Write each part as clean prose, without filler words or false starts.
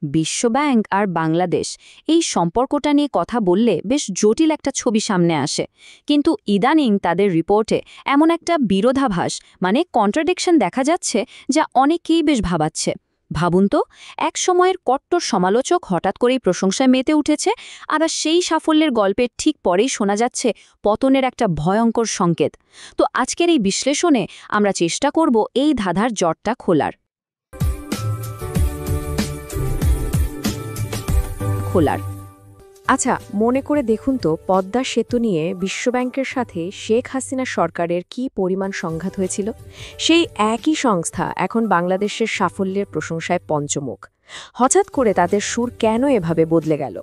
বিশ্বব্যাংক আর বাংলাদেশ এই সম্পর্কটা নিয়ে কথা বললে বেশ জটিল একটা ছবি সামনে আসে, কিন্তু ইদানিং তাদের রিপোর্টে এমন একটা বিরোধাভাস মানে কন্ট্রাডিকশন দেখা যাচ্ছে যা অনেকেই বেশ ভাবাচ্ছে। ভাবুন তো, এক সময়ের কট্টর সমালোচক হঠাৎ করেই প্রশংসায় মেতে উঠেছে, আবার সেই সাফল্যের গল্পের ঠিক পরেই শোনা যাচ্ছে পতনের একটা ভয়ঙ্কর সংকেত। তো আজকের এই বিশ্লেষণে আমরা চেষ্টা করব এই ধাঁধার জটটা খোলার। আচ্ছা, মনে করে দেখুন তো, পদ্মা সেতু নিয়ে বিশ্বব্যাংকের সাথে শেখ হাসিনা সরকারের কি পরিমাণ সংঘাত হয়েছিল। সেই একই সংস্থা এখন বাংলাদেশের সাফল্যের প্রশংসায় পঞ্চমুখ। হঠাৎ করে তাদের সুর কেন এভাবে বদলে গেল?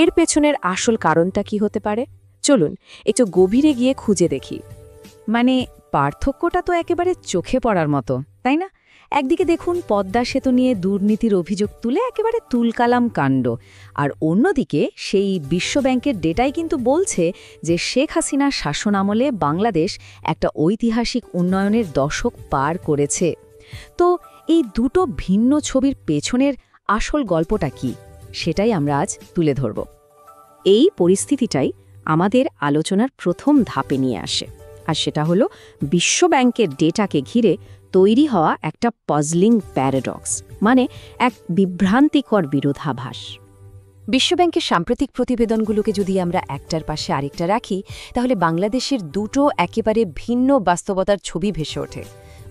এর পেছনের আসল কারণটা কি হতে পারে? চলুন একটু গভীরে গিয়ে খুঁজে দেখি। পার্থক্যটা তো একেবারে চোখে পড়ার মতো, তাই না? একদিকে দেখুন পদ্মা সেতু নিয়ে দুর্নীতির অভিযোগ তুলে একেবারে তুলকালাম কাণ্ড, আর অন্যদিকে সেই বিশ্বব্যাংকের ডেটাই কিন্তু বলছে যে শেখ হাসিনার শাসনামলে বাংলাদেশ একটা ঐতিহাসিক উন্নয়নের দশক পার করেছে। তো এই দুটো ভিন্ন ছবির পেছনের আসল গল্পটা কি, সেটাই আমরা আজ তুলে ধরব। এই পরিস্থিতিটাই আমাদের আলোচনার প্রথম ধাপে নিয়ে আসে, আর সেটা হলো বিশ্বব্যাংকের ডেটাকে ঘিরে তৈরি হওয়া একটা পজলিং প্যারাডক্স, মানে এক বিভ্রান্তিকর বিরোধাভাস। বিশ্বব্যাংকের সাম্প্রতিক প্রতিবেদনগুলোকে যদি আমরা একটার পাশে আরেকটা রাখি, তাহলে বাংলাদেশের দুটো একেবারে ভিন্ন বাস্তবতার ছবি ভেসে ওঠে।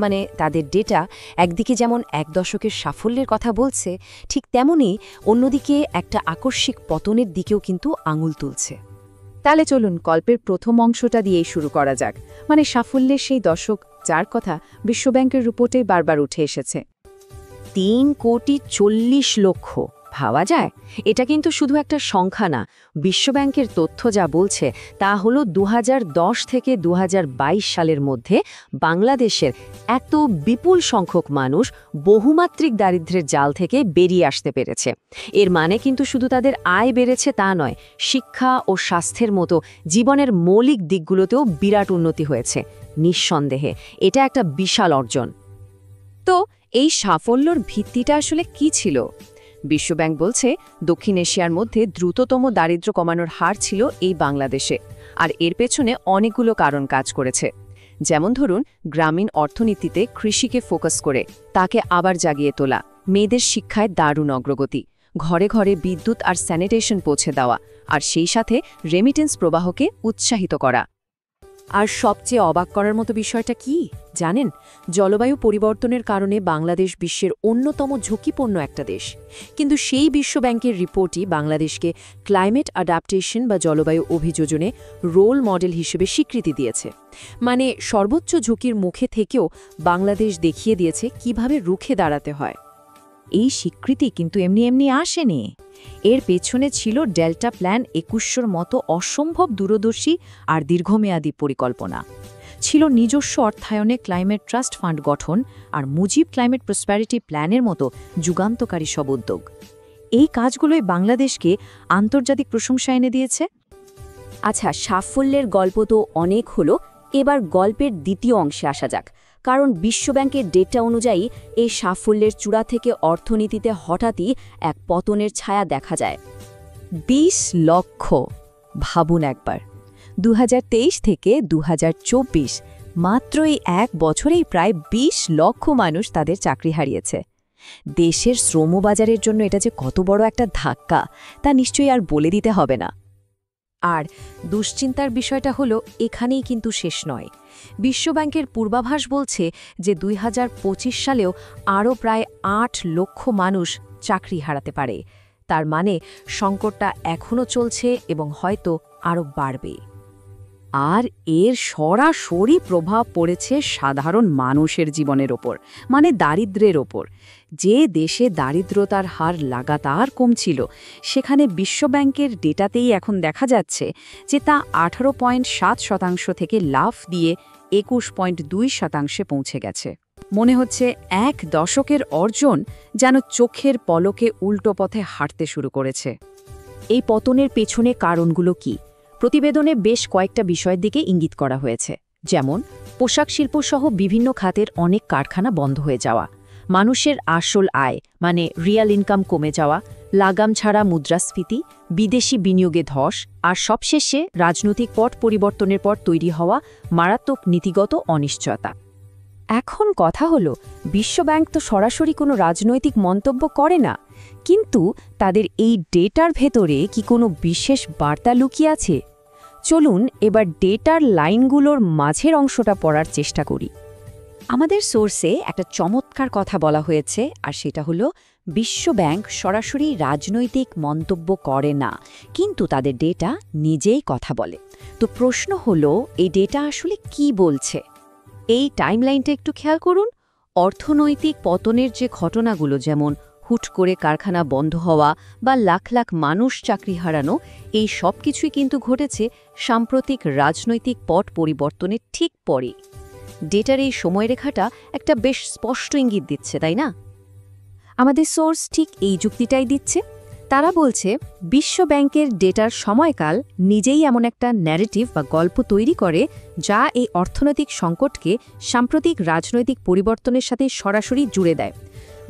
মানে তাদের ডেটা একদিকে যেমন এক দশকের সাফল্যের কথা বলছে, ঠিক তেমনই অন্যদিকে একটা আকস্মিক পতনের দিকেও কিন্তু আঙুল তুলছে। তাহলে চলুন গল্পের প্রথম অংশটা দিয়েই শুরু করা যাক, মানে সাফল্যের সেই দশক যার কথা বিশ্বব্যাংকের রিপোর্টে বারবার উঠে এসেছে। 3,40,00,000,000। ভাবা যায়? এটা কিন্তু শুধু একটা সংখ্যা না। বিশ্বব্যাংকের তথ্য যা বলছে তা হলো 2010 থেকে 2022 সালের মধ্যে বাংলাদেশের এত বিপুল সংখ্যক মানুষ বহুমাত্রিক দারিদ্র্যের জাল থেকে বেরিয়ে আসতে পেরেছে। এর মানে কিন্তু শুধু তাদের আয় বেড়েছে তা নয়, শিক্ষা ও স্বাস্থ্যের মতো জীবনের মৌলিক দিকগুলোতেও বিরাট উন্নতি হয়েছে। নিঃসন্দেহে এটা একটা বিশাল অর্জন। তো এই সাফল্যর ভিত্তিটা আসলে কি ছিল? বিশ্বব্যাংক বলছে দক্ষিণ এশিয়ার মধ্যে দ্রুততম দারিদ্র্য কমানোর হার ছিল এই বাংলাদেশে, আর এর পেছনে অনেকগুলো কারণ কাজ করেছে। যেমন ধরুন, গ্রামীণ অর্থনীতিতে কৃষিকে ফোকাস করে তাকে আবার জাগিয়ে তোলা, মেয়েদের শিক্ষায় দারুণ অগ্রগতি, ঘরে ঘরে বিদ্যুৎ আর স্যানিটেশন পৌঁছে দেওয়া, আর সেই সাথে রেমিটেন্স প্রবাহকে উৎসাহিত করা। আর সবচেয়ে অবাক করার মতো বিষয়টা কি জানেন? জলবায়ু পরিবর্তনের কারণে বাংলাদেশ বিশ্বের অন্যতম ঝুঁকিপূর্ণ একটা দেশ, কিন্তু সেই বিশ্বব্যাংকের রিপোর্টই বাংলাদেশকে ক্লাইমেট অ্যাডাপ্টেশন বা জলবায়ু অভিযোজনে রোল মডেল হিসেবে স্বীকৃতি দিয়েছে। মানে সর্বোচ্চ ঝুঁকির মুখে থেকেও বাংলাদেশ দেখিয়ে দিয়েছে কিভাবে রুখে দাঁড়াতে হয়। এই স্বীকৃতি কিন্তু এমনি এমনি আসেনি। এর পেছনে ছিল ডেল্টা প্ল্যান 2100 মতো অসম্ভব দূরদর্শী আর দীর্ঘমেয়াদী পরিকল্পনা। ছিল নিজস্ব অর্থায়নে ক্লাইমেট ট্রাস্ট ফান্ড গঠন আর মুজিব ক্লাইমেট প্রসপ্যারিটি প্ল্যানের মতো যুগান্তকারী সব উদ্যোগ। এই কাজগুলোই বাংলাদেশকে আন্তর্জাতিক প্রশংসা এনে দিয়েছে। আচ্ছা, সাফল্যের গল্প তো অনেক হলো, এবার গল্পের দ্বিতীয় অংশে আসা যাক। কারণ বিশ্বব্যাংকের ডেটা অনুযায়ী এই সাফল্যের চূড়া থেকে অর্থনীতিতে হঠাৎই এক পতনের ছায়া দেখা যায়। 20 লক্ষ! ভাবুন একবার, 2023 থেকে 2024 মাত্র এই এক বছরেই প্রায় 20 লক্ষ মানুষ তাদের চাকরি হারিয়েছে। দেশের শ্রমবাজারের জন্য এটা যে কত বড় একটা ধাক্কা তা নিশ্চয়ই আর বলে দিতে হবে না। আর দুশ্চিন্তার বিষয়টা হলো এখানেই কিন্তু শেষ নয়। বিশ্বব্যাংকের পূর্বাভাস বলছে যে 2025 সালেও আরও প্রায় 8 লক্ষ মানুষ চাকরি হারাতে পারে। তার মানে সংকটটা এখনও চলছে এবং হয়তো আরও বাড়বে। আর এর সরাসরি প্রভাব পড়েছে সাধারণ মানুষের জীবনের ওপর, মানে দারিদ্র্যের ওপর। যে দেশে দারিদ্রতার হার লাগাতার কমছিল, সেখানে বিশ্বব্যাংকের ডেটাতেই এখন দেখা যাচ্ছে যে তা 18.7% থেকে লাফ দিয়ে 21.2% পৌঁছে গেছে। মনে হচ্ছে এক দশকের অর্জন যেন চোখের পলকে উল্টো পথে হাঁটতে শুরু করেছে। এই পতনের পেছনে কারণগুলো কি? প্রতিবেদনে বেশ কয়েকটা বিষয়ের দিকে ইঙ্গিত করা হয়েছে, যেমন পোশাক শিল্প সহ বিভিন্ন খাতের অনেক কারখানা বন্ধ হয়ে যাওয়া, মানুষের আসল আয় মানে রিয়াল ইনকাম কমে যাওয়া, লাগাম ছাড়া মুদ্রাস্ফীতি, বিদেশি বিনিয়োগে ধস আর সবশেষে রাজনৈতিক পট পরিবর্তনের পর তৈরি হওয়া মারাত্মক নীতিগত অনিশ্চয়তা। এখন কথা হলো, বিশ্বব্যাংক তো সরাসরি কোনো রাজনৈতিক মন্তব্য করে না, কিন্তু তাদের এই ডেটার ভেতরে কি কোনো বিশেষ বার্তা লুকিয়ে আছে? চলুন এবার ডেটার লাইনগুলোর মাঝের অংশটা পড়ার চেষ্টা করি। আমাদের সোর্সে একটা চমৎকার কথা বলা হয়েছে, আর সেটা হলো বিশ্বব্যাংক সরাসরি রাজনৈতিক মন্তব্য করে না, কিন্তু তাদের ডেটা নিজেই কথা বলে। তো প্রশ্ন হলো, এই ডেটা আসলে কি বলছে? এই টাইমলাইনটা একটু খেয়াল করুন। অর্থনৈতিক পতনের যে ঘটনাগুলো, যেমন হুট করে কারখানা বন্ধ হওয়া বা লাখ লাখ মানুষ চাকরি হারানো, এই সব কিছুই কিন্তু ঘটেছে সাম্প্রতিক রাজনৈতিক পট পরিবর্তনের ঠিক পরে। ডেটার এই সময়রেখাটা একটা বেশ স্পষ্ট ইঙ্গিত দিচ্ছে, তাই না? আমাদের সোর্স ঠিক এই যুক্তিটাই দিচ্ছে। তারা বলছে বিশ্বব্যাংকের ডেটার সময়কাল নিজেই এমন একটা ন্যারেটিভ বা গল্প তৈরি করে, যা এই অর্থনৈতিক সংকটকে সাম্প্রতিক রাজনৈতিক পরিবর্তনের সাথে সরাসরি জুড়ে দেয়।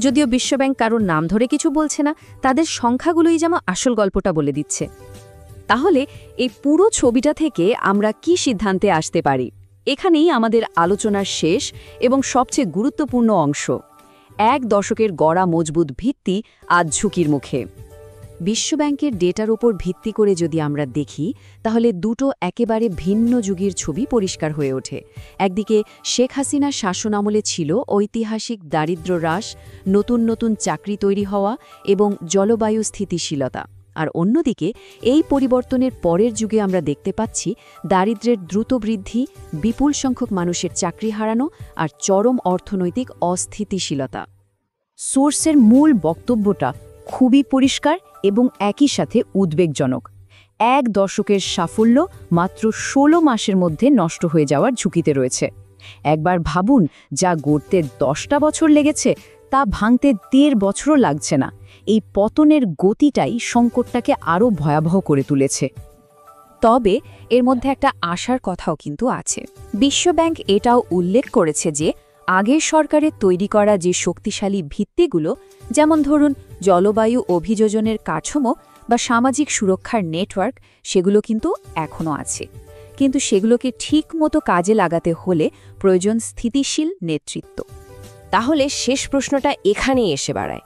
যদিও বিশ্বব্যাংক কারোর নাম ধরে কিছু বলছে না, তাদের সংখ্যাগুলোই যেন আসল গল্পটা বলে দিচ্ছে। তাহলে এই পুরো ছবিটা থেকে আমরা কি সিদ্ধান্তে আসতে পারি? এখানেই আমাদের আলোচনার শেষ এবং সবচেয়ে গুরুত্বপূর্ণ অংশ। 1 দশকের গড়া মজবুত ভিত্তি আজ ঝুঁকির মুখে। বিশ্বব্যাংকের ডেটার উপর ভিত্তি করে যদি আমরা দেখি, তাহলে দুটো একেবারে ভিন্ন যুগের ছবি পরিষ্কার হয়ে ওঠে। একদিকে শেখ হাসিনার শাসনামলে ছিল ঐতিহাসিক দারিদ্র্য হ্রাস, নতুন নতুন চাকরি তৈরি হওয়া এবং জলবায়ু স্থিতিশীলতা। আর অন্যদিকে এই পরিবর্তনের পরের যুগে আমরা দেখতে পাচ্ছি দারিদ্র্যের দ্রুত বৃদ্ধি, বিপুল সংখ্যক মানুষের চাকরি হারানো আর চরম অর্থনৈতিক অস্থিতিশীলতা। সোর্সের মূল বক্তব্যটা খুবই পরিষ্কার এবং একই সাথে উদ্বেগজনক। 1 দশকের সাফল্য মাত্র 16 মাসের মধ্যে নষ্ট হয়ে যাওয়ার ঝুঁকিতে রয়েছে। একবার ভাবুন, যা গড়তে 10টা বছর লেগেছে তা ভাঙতে 1.5 বছরও লাগছে না। এই পতনের গতিটাই সংকটটাকে আরও ভয়াবহ করে তুলেছে। তবে এর মধ্যে একটা আশার কথাও কিন্তু আছে। বিশ্বব্যাংক এটাও উল্লেখ করেছে যে আগের সরকারের তৈরি করা যে শক্তিশালী ভিত্তিগুলো, যেমন ধরুন জলবায়ু অভিযোজনের কাঠামো বা সামাজিক সুরক্ষার নেটওয়ার্ক, সেগুলো কিন্তু এখনও আছে। কিন্তু সেগুলোকে ঠিকমতো কাজে লাগাতে হলে প্রয়োজন স্থিতিশীল নেতৃত্ব। তাহলে শেষ প্রশ্নটা এখানেই এসে দাঁড়ায়।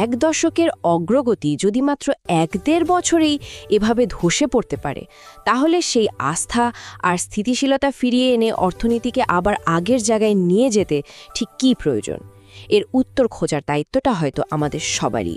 1 দশকের অগ্রগতি যদি মাত্র 1-1.5 বছরেই এভাবে ধসে পড়তে পারে, তাহলে সেই আস্থা আর স্থিতিশীলতা ফিরিয়ে এনে অর্থনীতিকে আবার আগের জায়গায় নিয়ে যেতে ঠিক কী প্রয়োজন? এর উত্তর খোঁজার দায়িত্বটা হয়তো আমাদের সবারই।